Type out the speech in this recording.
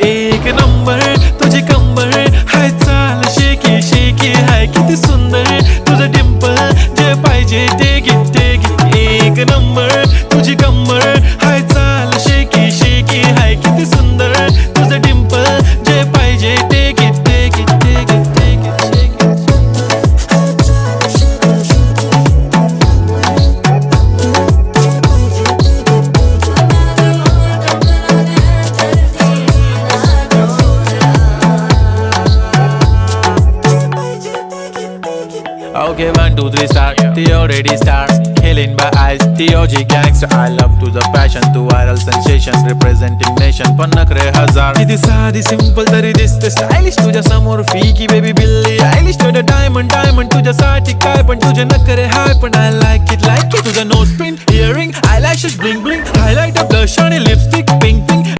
एक नंबर तुझी कंबर हाय चाल शेकी शेकी हाय किती सुंदर तुझं डिंपल जे पाहिजे ते घे एक नंबर तुझी कंबर हाय चाल शेकी शेकी हाय किती सुंदर तुझं डिंपल जे पाहिजे ते घे Okay, 1, 2, 3 start. The already start. Killing by eyes. The OG gangster. I love to the passion, to viral sensation, representing nation. पण नखरे हजार. किती साधी simple तरी दिसते stylish. तुझ्या समोर फीकी baby बिल्ली आयलिश. तुझं diamond तुझ्यासाठी काय पण तुझे नखरे हाय पण I like it. तुझं nose pin, earring, eyelashes bling bling, highlight, blush आणि lipstick, pink pink.